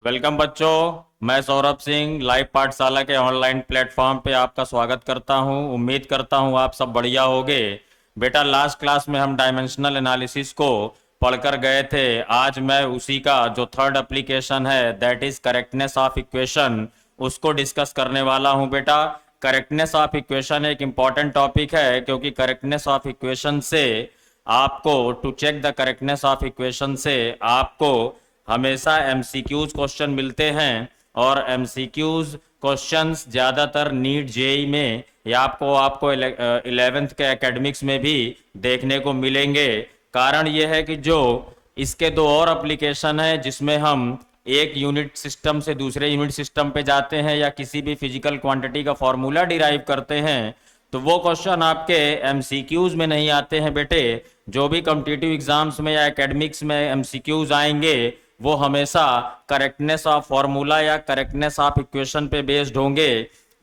Welcome बच्चों, मैं Saurabh Singh live पाठशाला के ऑनलाइन प्लेटफॉर्म पे आपका स्वागत करता हूं। उम्मीद करता हूं आप सब बढ़िया होगे। बेटा, लास्ट क्लास में हम डायमेंशनल एनालिसिस को पढ़कर गए थे। आज मैं उसी का जो थर्ड एप्लीकेशन है, that is correctness of equation, उसको डिस्कस करने वाला हूं। बेटा, करेक्टनेस ऑफ इक्वेशन एक इम्पॉर्टेंट टॉपिक है, क्योंकि करेक्टनेस ऑफ इक्वेशन से आपको to check the correctness of equation से आपको हमेशा एमसीक्यूज क्वेश्चन मिलते हैं। और एमसीक्यूज क्वेश्चंस ज़्यादातर नीट जेई में या आपको 11th के एकेडमिक्स में भी देखने को मिलेंगे। कारण यह है कि जो इसके दो और एप्लीकेशन है जिसमें हम एक यूनिट सिस्टम से दूसरे यूनिट सिस्टम पे जाते हैं या किसी भी फिजिकल क्वांटिटी का फॉर्मूला डिराइव करते हैं, तो वो क्वेश्चन आपके एमसीक्यूज में नहीं आते हैं। बेटे, जो भी कॉम्पिटिटिव एग्जाम्स में या एकेडमिक्स में एमसीक्यूज आएंगे वो हमेशा करेक्टनेस ऑफ फॉर्मूला या करेक्टनेस ऑफ इक्वेशन पे बेस्ड होंगे।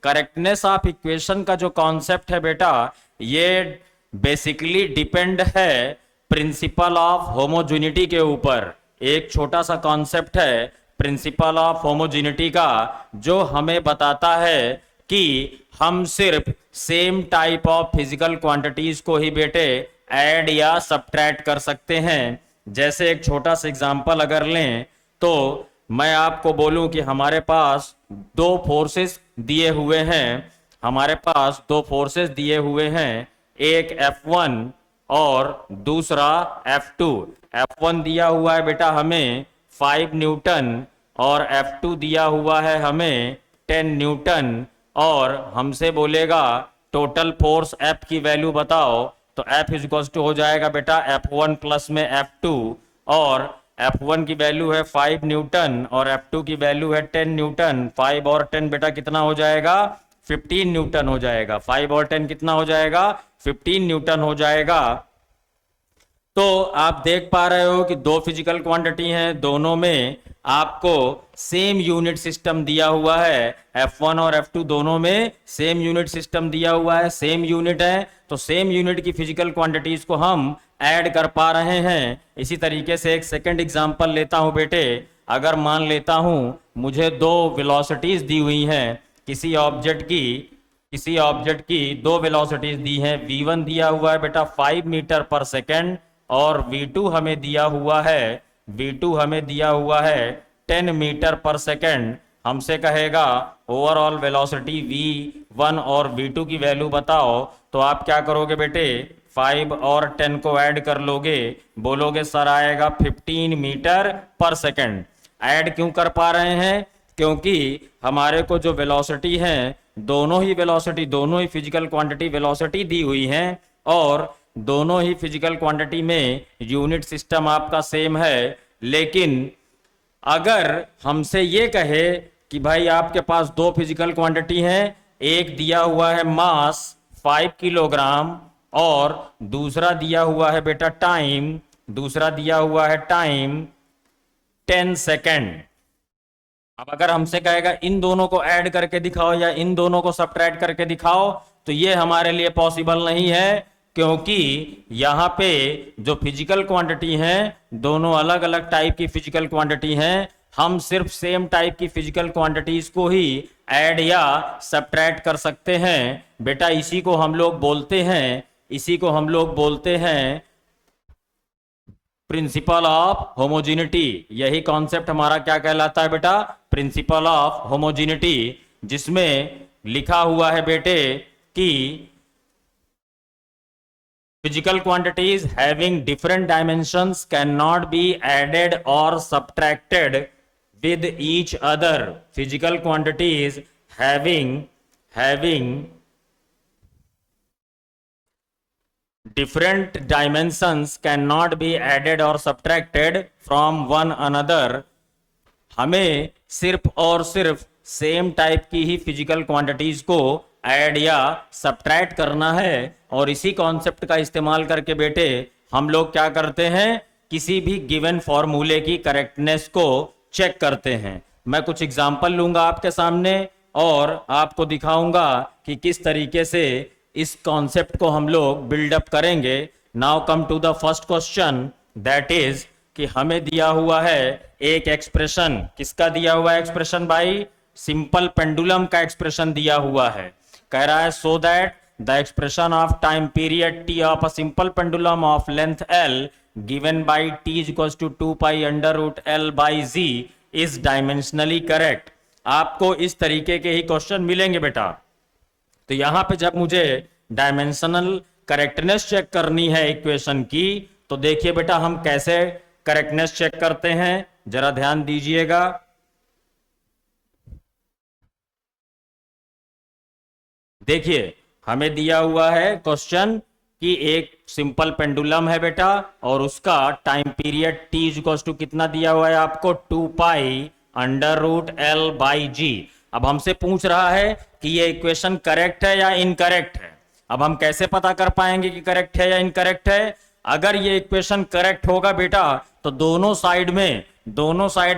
करेक्टनेस ऑफ इक्वेशन का जो कॉन्सेप्ट है बेटा, ये बेसिकली डिपेंड है प्रिंसिपल ऑफ होमोजेनिटी के ऊपर। एक छोटा सा कॉन्सेप्ट है प्रिंसिपल ऑफ होमोजेनिटी का, जो हमें बताता है कि हम सिर्फ same type of physical quantities को ही बेटे ऐड या सब्ट्रैक्ट कर सकते हैं। जैसे एक छोटा सा एग्जांपल अगर लें, तो मैं आपको बोलूं कि हमारे पास दो फोर्सेस दिए हुए हैं। हमारे पास दो फोर्सेस दिए हुए हैं, एक F1 और दूसरा F2। F1 दिया हुआ है बेटा हमें 5 न्यूटन और F2 दिया हुआ है हमें 10 न्यूटन। और हमसे बोलेगा टोटल फोर्स F की वैल्यू बताओ, तो F इज इक्वल टू हो जाएगा बेटा F1 प्लस में F2। और F1 की वैल्यू है 5 न्यूटन और F2 की वैल्यू है 10 न्यूटन। 5 और 10 बेटा कितना हो जाएगा? 15 न्यूटन हो जाएगा। 5 और 10 कितना हो जाएगा? 15 न्यूटन हो जाएगा। तो आप देख पा रहे हो कि दो फिजिकल क्वांटिटी हैं, दोनों में आपको सेम यूनिट सिस्टम दिया हुआ है। F1 और F2 दोनों में सेम यूनिट सिस्टम दिया हुआ है, सेम यूनिट है, तो सेम यूनिट की फिजिकल क्वांटिटीज को हम ऐड कर पा रहे हैं। इसी तरीके से एक सेकंड एग्जांपल लेता हूं बेटे। अगर मान लेता हूं मुझे दो वेलोसिटीज दी हुई हैं, किसी ऑब्जेक्ट की दो वेलोसिटीज दी हैं। V1 दिया हुआ है बेटा 5 मीटर पर सेकेंड और V2 हमें दिया हुआ है 10 मीटर पर सेकेंड। हमसे कहेगा ओवरऑल वेलोसिटी V1 और V2 की वैल्यू बताओ, तो आप क्या करोगे बेटे? 5 और 10 को ऐड कर लोगे, बोलोगे सर आएगा 15 मीटर पर सेकेंड। ऐड क्यों कर पा रहे हैं? क्योंकि हमारे को जो वेलोसिटी है, दोनों ही फिजिकल क्वांटिटी वेलोसिटी दी हुई हैं और दोनों ही फिजिकल क्वांटिटी में यूनिट सिस्टम आपका सेम है। लेकिन अगर हमसे ये कहे कि भाई आपके पास दो फिजिकल क्वांटिटी हैं, एक दिया हुआ है मास 5 किलोग्राम और दूसरा दिया हुआ है बेटा टाइम 10 सेकेंड। अब अगर हमसे कहेगा इन दोनों को ऐड करके दिखाओ या इन दोनों को सब्ट्रैक्ट करके दिखाओ, तो ये हमारे लिए पॉसिबल नहीं है, क्योंकि यहां पे जो फिजिकल क्वांटिटी हैं दोनों अलग अलग टाइप की फिजिकल क्वांटिटी हैं। हम सिर्फ सेम टाइप की फिजिकल क्वांटिटीज को ही ऐड या सब्ट्रैक्ट कर सकते हैं। बेटा इसी को हम लोग बोलते हैं प्रिंसिपल ऑफ होमोजेनिटी। यही कॉन्सेप्ट हमारा क्या कहलाता है बेटा? प्रिंसिपल ऑफ होमोजेनिटी, जिसमें लिखा हुआ है बेटे कि physical quantities having different dimensions cannot be added or subtracted with each other. Physical quantities having different dimensions cannot be added or subtracted from one another. हमें सिर्फ और सिर्फ सेम टाइप की ही फिजिकल क्वांटिटीज को ऐड या subtract करना है। और इसी कॉन्सेप्ट का इस्तेमाल करके बेटे हम लोग क्या करते हैं? किसी भी गिवन फॉर्मूले की करेक्टनेस को चेक करते हैं। मैं कुछ एग्जांपल लूंगा आपके सामने और आपको दिखाऊंगा कि किस तरीके से इस कॉन्सेप्ट को हम लोग बिल्डअप करेंगे। Now come to the first question, that is कि हमें दिया हुआ है एक एक्सप्रेशन, किसका दिया हुआ एक्सप्रेशन भाई, सिंपल पेंडुलम का एक्सप्रेशन दिया हुआ है। कह रहा है so that the expression of time period T of a simple pendulum of length L given by T is equals to 2 pi under root L by G is dimensionally correct. आपको इस तरीके के ही क्वेश्चन मिलेंगे बेटा। तो यहां पे जब मुझे डायमेंशनल करेक्टनेस चेक करनी है इक्वेशन की, तो देखिए बेटा हम कैसे करेक्टनेस चेक करते हैं, जरा ध्यान दीजिएगा। देखिए हमें दिया हुआ है क्वेश्चन कि एक सिंपल पेंडुलम है बेटा और उसका time period T equals to कितना दिया हुआ है आपको, 2 pi under root L by G. अब हमसे पूछ रहा है कि ये इक्वेशन करेक्ट है या इनकरेक्ट है। अब हम कैसे पता कर पाएंगे कि करेक्ट है या इनकरेक्ट है। अगर ये इक्वेशन करेक्ट होगा बेटा तो दोनों साइड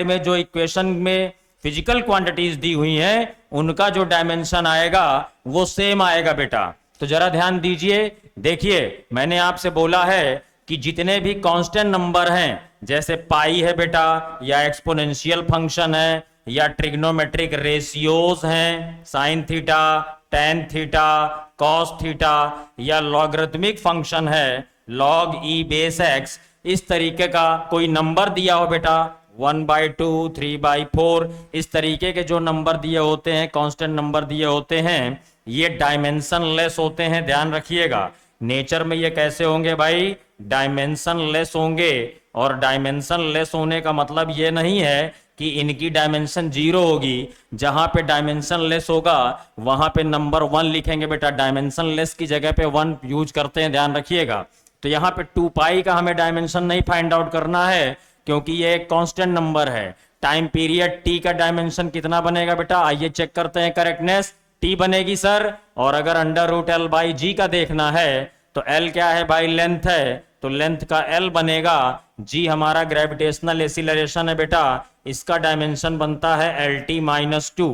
में जो इक्वेशन में फिजिकल क्वांटिटीज दी हुई हैं उनका जो डायमेंशन आएगा वो सेम आएगा बेटा। तो जरा ध्यान दीजिए, देखिए मैंने आपसे बोला है कि जितने भी कांस्टेंट नंबर हैं जैसे पाई है बेटा या एक्सपोनेंशियल फंक्शन है या ट्रिग्नोमेट्रिक रेशियोज हैं, sine theta, tan theta, cos theta या लॉगरिथमिक फंक्शन है लॉग ई बेस एक्स, इस तरीके का कोई नंबर दिया हो बेटा 1/2, 3/4, इस तरीके के जो नंबर दिए होते हैं, कांस्टेंट नंबर दिए होते हैं, ये डायमेंशन लेस होते हैं। ध्यान रखिएगा नेचर में ये कैसे होंगे भाई, डायमेंशन लेस होंगे। और डायमेंशन लेस होने का मतलब ये नहीं है कि इनकी डायमेंशन 0 होगी। जहां पे डायमेंशन लेस होगा वहां पे नंबर 1 लिखेंगे बेटा, डायमेंशन लेस की जगह पे 1 यूज करते हैं, ध्यान रखिएगा। तो यहाँ पे 2 पाई का हमें डायमेंशन नहीं फाइंड आउट करना है क्योंकि ये एक कांस्टेंट नंबर है। टाइम पीरियड टी का डायमेंशन कितना बनेगा बेटा, आइए चेक करते हैं करेक्टनेस। टी बनेगी सर, और अगर अंडर रूट एल बाई जी का देखना है तो एल क्या है भाई, लेंथ है, तो लेंथ का एल बनेगा, जी हमारा ग्रेविटेशनल एक्सीलरेशन है बेटा, इसका डायमेंशन बनता है एल टी माइनस 2,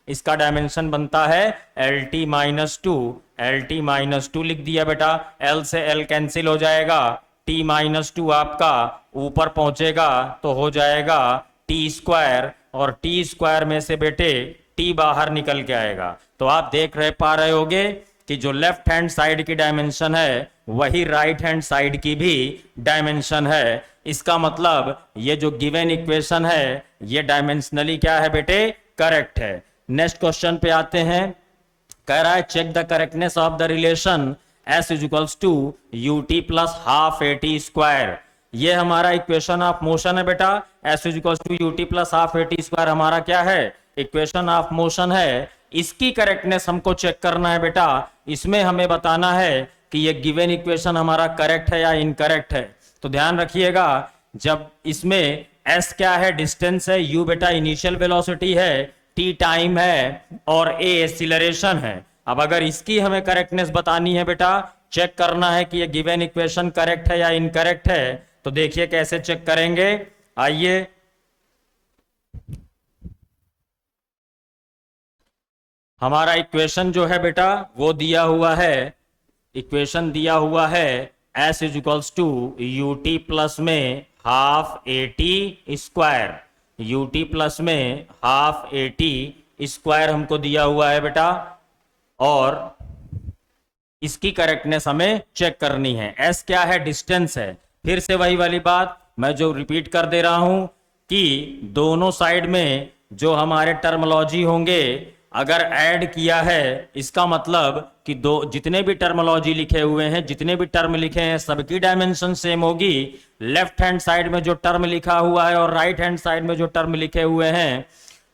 इसका डायमेंशन बनता है L T minus 2, L T minus 2 लिख दिया बेटा, एल से एल कैंसिल हो जाएगा, टी माइनस 2 आपका ऊपर पहुंचेगा तो हो जाएगा टी स्क्वायर, और टी स्क्वायर में से बेटे टी बाहर निकल के आएगा। तो आप देख पा रहे होगे कि जो लेफ्ट हैंड साइड की डायमेंशन है वही राइट हैंड साइड की भी डायमेंशन है। इसका मतलब ये जो गिवन इक्वेशन है ये डायमेंशनली क्या है बेटे, करेक्ट है। नेक्स्ट क्वेश्चन पे आते हैं। कह रहा है check the correctness of the relation s is equals to ut plus half at square. ये हमारा इक्वेशन ऑफ मोशन है बेटा, s is equals to ut plus half at square हमारा क्या है, इक्वेशन ऑफ मोशन है। इसकी करेक्टनेस हमको चेक करना है बेटा, इसमें हमें बताना है कि ये गिवन इक्वेशन हमारा करेक्ट है या इनकरेक्ट है। तो ध्यान रखिएगा, जब इसमें s क्या है, डिस्टेंस है, u बेटा इनिशियल वेलोसिटी है, t टाइम है और a एक्सीलरेशन है। अब अगर इसकी हमें करेक्टनेस बतानी है बेटा, चेक करना है कि ये गिवन इक्वेशन करेक्ट है या इनकरेक्ट है, तो देखिए कैसे चेक करेंगे। आइए हमारा इक्वेशन जो है बेटा वो दिया हुआ है, इक्वेशन दिया हुआ है s is equals to ut plus में half at square, ut plus में हाफ at स्क्वायर हमको दिया हुआ है बेटा, और इसकी करेक्टनेस हमें चेक करनी है। s क्या है, डिस्टेंस है। फिर से वही वाली बात मैं जो रिपीट कर दे रहा हूं कि दोनों साइड में जो हमारे टर्मोलॉजी होंगे अगर ऐड किया है, इसका मतलब कि दो जितने भी टर्मोलॉजी लिखे हुए हैं, जितने भी टर्म लिखे हैं सबकी डायमेंशन सेम होगी। लेफ्ट हैंड साइड में जो टर्म लिखा हुआ है और राइट हैंड साइड में जो टर्म लिखे हुए हैं,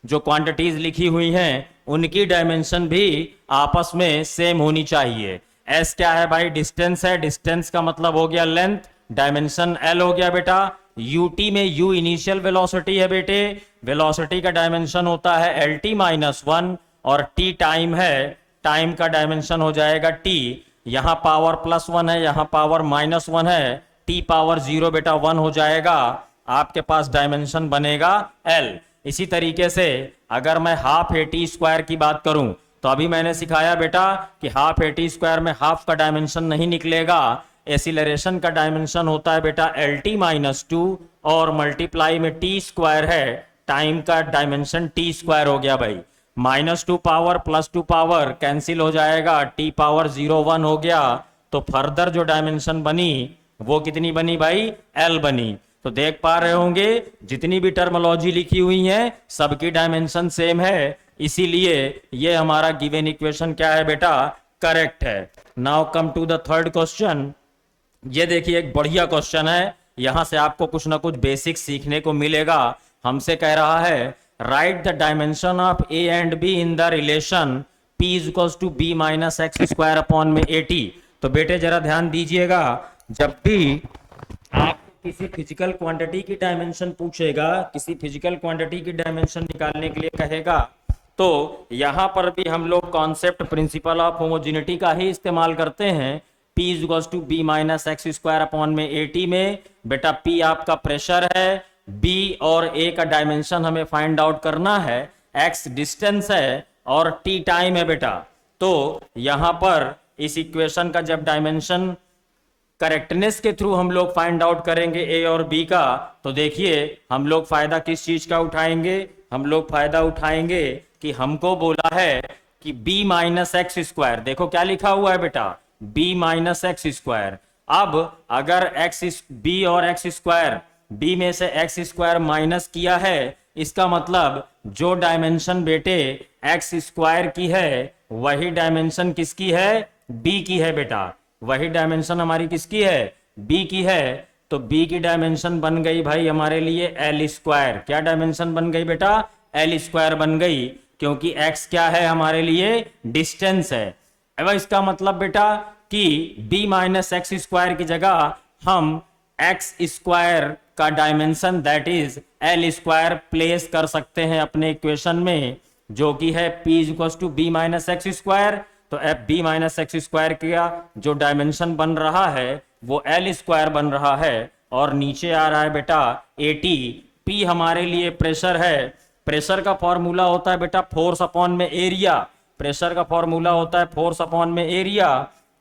जो क्वांटिटीज लिखी हुई हैं उनकी डायमेंशन भी आपस में सेम होनी चाहिए। एस क्या है भाई, डिस्टेंस है, डिस्टेंस का मतलब हो गया लेंथ, डायमेंशन एल हो गया बेटा। यूटी में यू इनिशियल वेलोसिटी है बेटे, वेलोसिटी का डायमेंशन होता है एल टी माइनस 1, और टी टाइम है, टाइम का डायमेंशन हो जाएगा टी। यहां पावर +1 है, यहां पावर -1 है, टी पावर 0 बेटा 1 हो जाएगा, आपके पास डायमेंशन बनेगा एल। इसी तरीके से अगर मैं हाफ at स्क्वायर की बात करूं तो अभी मैंने सिखाया बेटा कि हाफ at स्क्वायर में हाफ का डायमेंशन नहीं निकलेगा, एक्सीलरेशन का डायमेंशन होता है बेटा एल टी माइनस 2 और मल्टीप्लाई में टी स्क्वायर है, टाइम का डायमेंशन टी स्क्वायर हो गया भाई। -2 पावर +2 पावर कैंसिल हो जाएगा, टी पावर 0 1 हो गया। तो फर्दर जो डायमेंशन बनी वो कितनी बनी भाई, एल बनी। तो देख पा रहे होंगे जितनी भी टर्मोलॉजी लिखी हुई है सबकी डायमेंशन सेम है, इसीलिए ये हमारा गिवन इक्वेशन क्या है बेटा, करेक्ट है। Now come to the third question. ये देखिए एक बढ़िया क्वेश्चन है, यहां से आपको कुछ ना कुछ बेसिक सीखने को मिलेगा। हमसे कह रहा है write the dimension of A and B in the relation P is equals to B minus x square upon में 80। तो बेटे जरा ध्यान दीजिएगा, जब भी आप किसी फिजिकल क्वांटिटी की डायमेंशन पूछेगा, किसी फिजिकल क्वांटिटी की डायमेंशन निकालने के लिए कहेगा, तो यहां पर भी हम लोग कॉन्सेप्ट प्रिंसिपल ऑफ होमोजेनिटी का ही इस्तेमाल करते हैं। P is equals to B minus x square upon में 80 में बेटा P आपका प्रेशर है, B और A का डायमेंशन हमें फाइंड आउट करना है, X डिस्टेंस है और T टाइम है बेटा। तो यहां पर इस इक्वेशन का जब डायमेंशन करेक्टनेस के थ्रू हम लोग फाइंड आउट करेंगे ए और बी का, तो देखिए हम लोग फायदा किस चीज का उठाएंगे, हम लोग फायदा उठाएंगे कि हमको बोला है कि b माइनस एक्स स्क्वायर, देखो क्या लिखा हुआ है बेटा, b माइनस एक्स स्क्वायर। अब अगर b और एक्स स्क्वायर, b में से एक्स स्क्वायर माइनस किया है, इसका मतलब जो डायमेंशन बेटे एक्स स्क्वायर की है वही डायमेंशन किसकी है, b की है बेटा। वही डायमेंशन हमारी किसकी है, b की है। तो b की डायमेंशन बन गई भाई हमारे लिए एल स्क्वायर। क्या डायमेंशन बन गई बेटा, एल स्क्वायर बन गई, क्योंकि x क्या है हमारे लिए, डिस्टेंस है। अब इसका मतलब बेटा कि b माइनस एक्स स्क्वायर की जगह हम एक्स स्क्वायर का dimension that is L square place कर सकते हैं अपने इक्वेशन में, जो कि है p is equal to b minus x square. तो F B minus x square का जो डायमेंशन बन रहा है वो एल स्क्वायर बन रहा है, और नीचे आ रहा है बेटा 80। पी हमारे लिए प्रेशर है, प्रेशर का फॉर्मूला होता है बेटा फोर्स अपॉन में एरिया, प्रेशर का फॉर्मूला होता है फोर्स अपॉन में एरिया।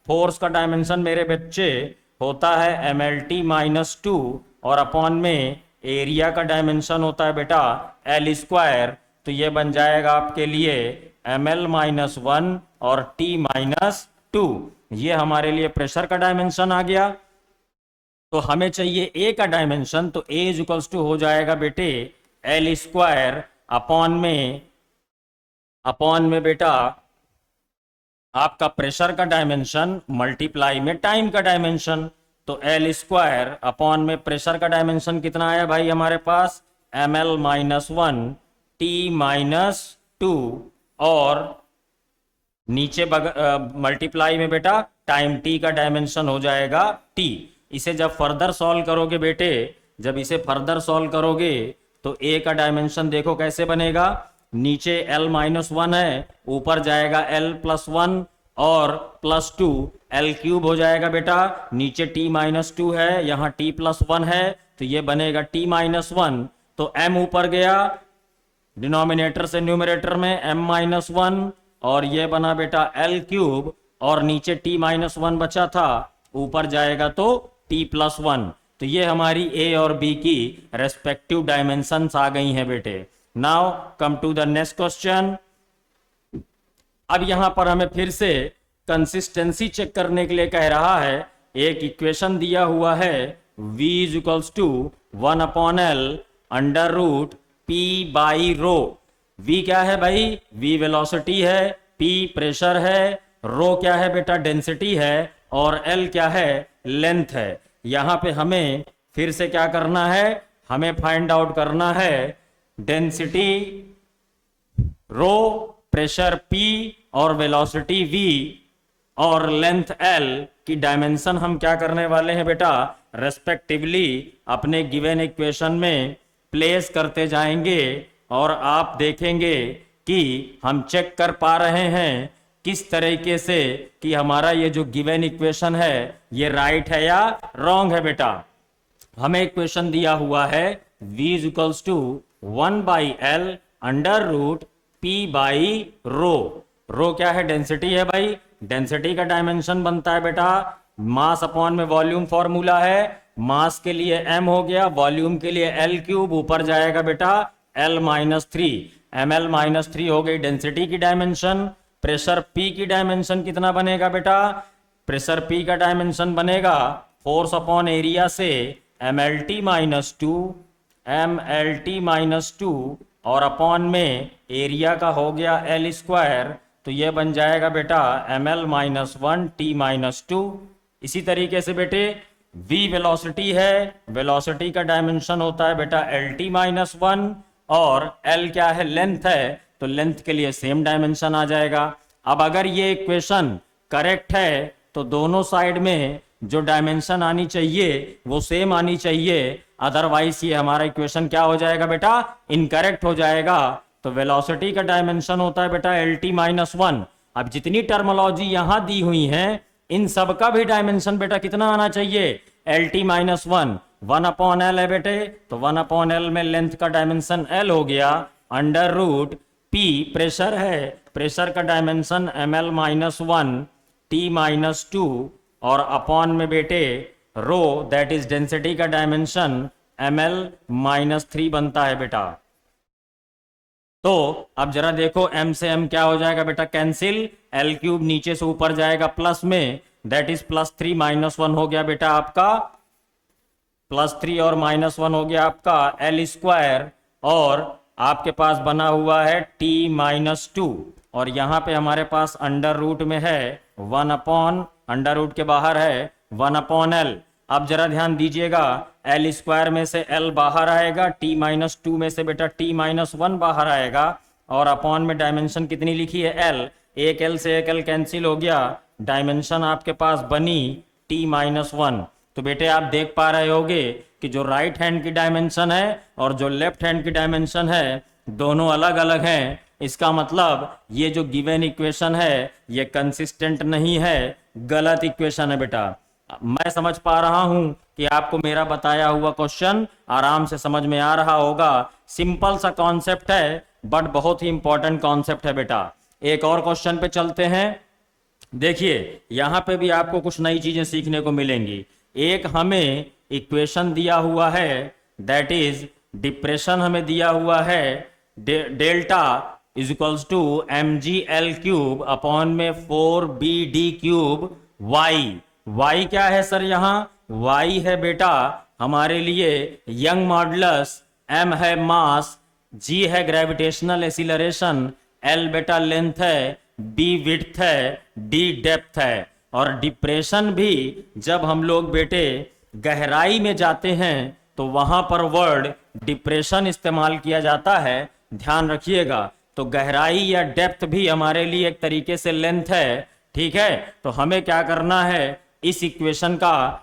फोर्स का डायमेंशन मेरे बच्चे होता है MLT माइनस 2 और अपॉन में एरिया का डायमेंशन होता है बेटा एल स्क्वायर। तो ये बन जाएगा आपके लिए ML माइनस 1 और T माइनस 2। ये हमारे लिए प्रेशर का डायमेंशन आ गया। तो हमें चाहिए A का डायमेंशन, तो A इज इक्वल्स टू हो जाएगा बेटे एल स्क्वायर अपॉन में बेटा आपका प्रेशर का डायमेंशन मल्टीप्लाई में टाइम का डायमेंशन। तो एल स्क्वायर अपॉन में प्रेशर का डायमेंशन कितना आया भाई हमारे पास, ML माइनस 1 T माइनस 2 और नीचे मल्टीप्लाई में बेटा टाइम t का डायमेंशन हो जाएगा t। इसे जब फर्दर सॉल्व करोगे बेटे, जब इसे फर्दर सॉल्व करोगे तो a का डायमेंशन देखो कैसे बनेगा, नीचे l माइनस 1 है, ऊपर जाएगा l प्लस 1 और प्लस 2, l क्यूब हो जाएगा बेटा, नीचे t माइनस 2 है, यहाँ t प्लस 1 है, तो ये बनेगा t माइनस 1। तो m ऊपर गया डिनोमिनेटर से न्यूमरेटर में m माइनस 1, और ये बना बेटा l क्यूब, और नीचे t माइनस 1 बचा था, ऊपर जाएगा तो t प्लस 1। तो ये हमारी a और b की रेस्पेक्टिव डायमेंशंस आ गई हैं बेटे। Now come to the next question. अब यहां पर हमें फिर से कंसिस्टेंसी चेक करने के लिए कह रहा है, एक इक्वेशन दिया हुआ है v is equals to 1 upon l under root p by rho. v क्या है भाई, v वेलोसिटी है, p प्रेशर है, रो क्या है बेटा डेंसिटी है, और l क्या है लेंथ है। यहां पे हमें फिर से क्या करना है, हमें फाइंड आउट करना है डेंसिटी रो, प्रेशर p और वेलोसिटी v और लेंथ l की डायमेंशन हम क्या करने वाले हैं बेटा, रेस्पेक्टिवली अपने गिवन इक्वेशन में प्लेस करते जाएंगे, और आप देखेंगे कि हम चेक कर पा रहे हैं किस तरीके से कि हमारा ये जो गिवन इक्वेशन है ये राइट है या रॉन्ग है बेटा। हमें इक्वेशन दिया हुआ है v is equals to 1 by L under root p by rho. Rho क्या है, डेंसिटी है भाई, डेंसिटी का डायमेंशन बनता है बेटा मास अपॉन में वॉल्यूम फॉर्मूला है, मास के लिए m हो गया, वॉल्यूम के लिए L क्यूब, ऊपर जाएगा बेटा L-3, ml-3 हो गई डेंसिटी की डायमेंशन। प्रेशर P की डायमेंशन कितना बनेगा बेटा, प्रेशर P का डायमेंशन बनेगा फोर्स अपॉन एरिया से mlt-2 और अपॉन में एरिया का हो गया L², तो ये बन जाएगा बेटा ml-1t-2। इसी तरीके से बेटे v वेलोसिटी है, वेलोसिटी का डायमेंशन होता है बेटा lt-1 और l क्या है, लेंथ है, तो लेंथ के लिए सेम डायमेंशन आ जाएगा। अब अगर ये इक्वेशन करेक्ट है तो दोनों साइड में जो डायमेंशन आनी चाहिए वो सेम आनी चाहिए, अदरवाइज ये हमारा इक्वेशन क्या हो जाएगा बेटा, इनकरेक्ट हो जाएगा। तो वेलोसिटी का डायमेंशन होता है बेटा lt-1। अब जितनी टर्मोलॉजी यहां दी हुई है इन सब का भी डायमेंशन बेटा कितना आना चाहिए, lt-1, 1/l है बेटे, तो 1/l में लेंथ का डायमेंशन l हो गया, अंडर रूट p प्रेशर है, प्रेशर का डायमेंशन ml-1t-2 और अपॉन में बेटे रो दैट इज डेंसिटी का डायमेंशन ml-3 बनता है बेटा। तो अब जरा देखो m से m क्या हो जाएगा बेटा, कैंसिल, l³ नीचे से ऊपर जाएगा प्लस में, दैट इज +3 -1 हो गया बेटा आपका, +3 और -1 हो गया आपका L², और आपके पास बना हुआ है t-2 और यहां पे हमारे पास अंडर रूट में है 1/, अंडर रूट के बाहर है 1/l। अब जरा ध्यान दीजिएगा, L² में से L बाहर आएगा, t-2 में से बेटा t-1 बाहर आएगा, और अपॉन में डायमेंशन कितनी लिखी है L, एक L से एक L कैंसिल हो गया, डायमेंशन आपके पास बनी t-1। तो बेटे आप देख पा रहे होगे कि जो राइट हैंड की डायमेंशन है और जो लेफ्ट हैंड की डायमेंशन है दोनों अलग अलग हैं। इसका मतलब ये जो गिवन इक्वेशन है ये कंसिस्टेंट नहीं है, गलत इक्वेशन है बेटा। मैं समझ पा रहा हूं कि आपको मेरा बताया हुआ क्वेश्चन आराम से समझ में आ रहा होगा। सिंपल सा कॉन्सेप्ट है बट बहुत ही इंपॉर्टेंट कॉन्सेप्ट है बेटा। एक और क्वेश्चन पे चलते हैं। देखिए यहां पे भी आपको कुछ नई चीजें सीखने को मिलेंगी। एक हमें इक्वेशन दिया हुआ है, दैट इज डिप्रेशन हमें दिया हुआ है, delta is equals to mg_l³ upon में 4bd³ y। y क्या है सर, यहाँ y है बेटा हमारे लिए यंग मॉडुलस, m है मास, g है ग्रेविटेशनल एक्सीलरेशन, l बेटा लेंथ है, b विड्थ है, d डेप्थ है। और डिप्रेशन भी जब हम लोग बेटे गहराई में जाते हैं तो वहां पर वर्ड डिप्रेशन इस्तेमाल किया जाता है, ध्यान रखिएगा। तो गहराई या डेप्थ भी हमारे लिए एक तरीके से लेंथ है, ठीक है। तो हमें क्या करना है, इस इक्वेशन का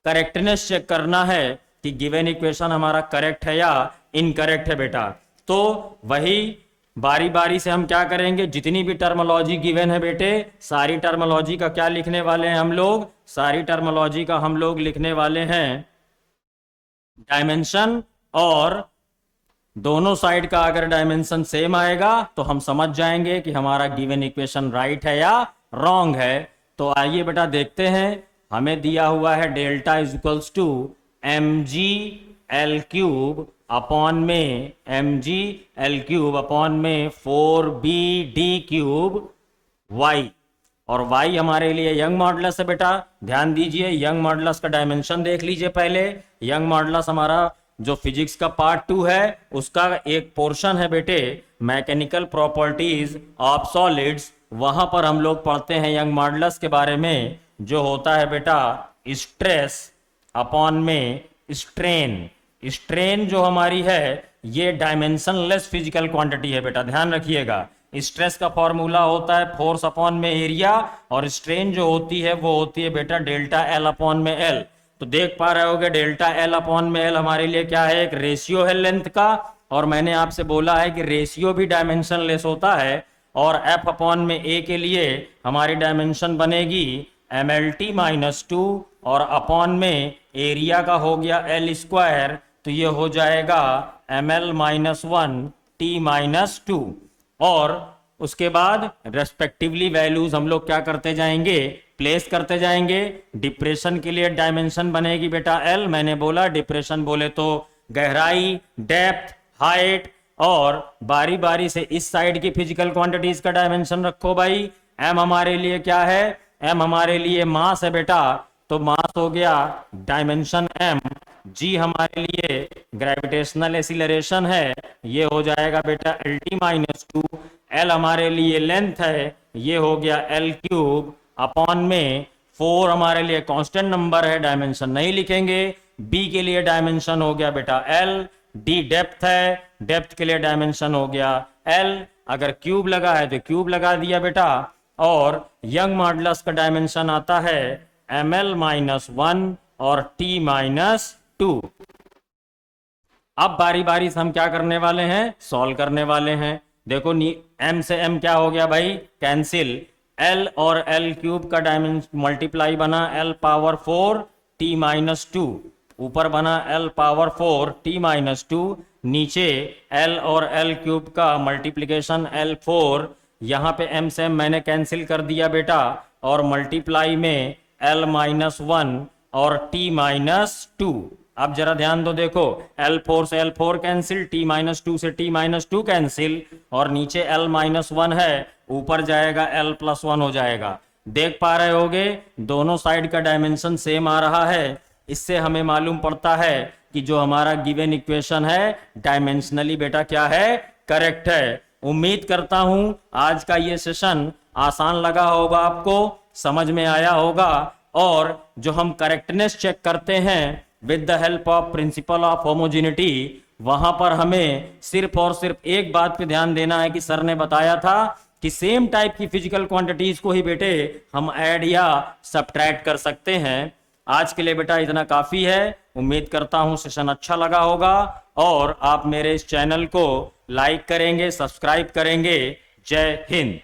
करेक्टनेस चेक करना है कि गिवन इक्वेशन हमारा करेक्ट है या इनकरेक्ट है बेटा। तो वही बारी बारी से हम क्या करेंगे, जितनी भी टर्मोलॉजी गिवन है बेटे सारी टर्मोलॉजी का क्या लिखने वाले हैं हम लोग, सारी टर्मोलॉजी का हम लोग लिखने वाले हैं डायमेंशन, और दोनों साइड का अगर डायमेंशन सेम आएगा तो हम समझ जाएंगे कि हमारा गिवन इक्वेशन राइट है या रॉन्ग है। तो आइए बेटा देखते हैं। हमें दिया हुआ है delta is equals to mg_l³ upon में mg_l³ अपॉन में 4bd³ y, और y हमारे लिए यंग मॉडुलस है बेटा। ध्यान दीजिए यंग मॉडुलस का डायमेंशन देख लीजिए पहले। यंग मॉडुलस हमारा जो फिजिक्स का पार्ट 2 है उसका एक पोर्शन है बेटे मैकेनिकल प्रॉपर्टीज ऑफ सॉलिड्स, वहां पर हम लोग पढ़ते हैं यंग मॉडुलस के बारे में, जो होता है बेटा स्ट्रेस अपॉन में स्ट्रेन। स्ट्रेन जो हमारी है ये डायमेंशनलेस फिजिकल क्वांटिटी है बेटा, ध्यान रखिएगा। स्ट्रेस का फॉर्मूला होता है फोर्स अपॉन में एरिया, और स्ट्रेन जो होती है वो होती है बेटा डेल्टा एल अपॉन में एल। तो देख पा रहे होगे डेल्टा एल अपॉन में एल हमारे लिए क्या है, एक रेशियो है लेंथ का, और मैंने आपसे बोला है कि रेशियो भी डायमेंशनलेस होता है। और एफ अपॉन में ए के लिए हमारी डायमेंशन बनेगी mlt-2 और अपॉन में एरिया का हो गया L², तो ये हो जाएगा ml-1 t-2। और उसके बाद रेस्पेक्टिवली वैल्यूज हम लोग क्या करते जाएंगे, प्लेस करते जाएंगे। डिप्रेशन के लिए डायमेंशन बनेगी बेटा एल, मैंने बोला डिप्रेशन बोले तो गहराई, डेप्थ, हाइट, और बारी बारी से इस साइड की फिजिकल क्वांटिटीज का डायमेंशन रखो भाई। एम हमारे लिए क्या है, एम हमारे लिए मास है बेटा, तो मास हो गया डायमेंशन एम। जी हमारे लिए ग्रेविटेशनल एक्सीलरेशन है, ये हो जाएगा बेटा L T minus two. L हमारे लिए लेंथ है, ये हो गया एल क्यूब अपॉन में 4 हमारे लिए कांस्टेंट नंबर है, डायमेंशन नहीं लिखेंगे। बी के लिए डायमेंशन हो गया बेटा एल। डी डेप्थ है, डेप्थ के लिए डायमेंशन हो गया एल। अगर क्यूब लगा है तो क्यूब लगा दिया बेटा। और यंग मॉडुलस का डायमेंशन आता है एम एल माइनस 1 और टी माइनस 2। अब बारी बारी से हम क्या करने वाले हैं, सॉल्व करने वाले हैं। देखो एम से एम क्या हो गया भाई, कैंसिल। एल और एल क्यूब का डायमेंशन मल्टीप्लाई बना एल पावर 4 टी माइनस 2, ऊपर बना एल पावर 4 टी माइनस 2, नीचे एल और एल क्यूब का मल्टीप्लीकेशन एल 4। यहाँ पे एम से एम मैंने कैंसिल कर दिया बेटा, और मल्टीप्लाई में एल माइनस 1 और टी माइनस 2। अब जरा ध्यान दो, देखो L4 से L4 कैंसिल, T माइनस 2 से T माइनस 2 कैंसिल, और नीचे L माइनस 1 है, ऊपर जाएगा L प्लस 1 हो जाएगा। देख पा रहे होगे दोनों साइड का डायमेंशन सेम आ रहा है। इससे हमें मालूम पड़ता है कि जो हमारा गिवन इक्वेशन है डायमेंशनली बेटा क्या है, करेक्ट है। उम्मीद करता हूं आज का ये सेशन आसान लगा होगा, आपको समझ में आया होगा। और जो हम करेक्टनेस चेक करते हैं with the help of principle of homogeneity, वहां पर हमें सिर्फ और सिर्फ एक बात पे ध्यान देना है कि सर ने बताया था कि सेम टाइप की फिजिकल क्वांटिटीज को ही बेटे हम ऐड या सब्ट्रैक्ट कर सकते हैं। आज के लिए बेटा इतना काफी है। उम्मीद करता हूं सेशन अच्छा लगा होगा, और आप मेरे इस चैनल को लाइक करेंगे, सब्सक्राइब करेंगे। जय हिंद।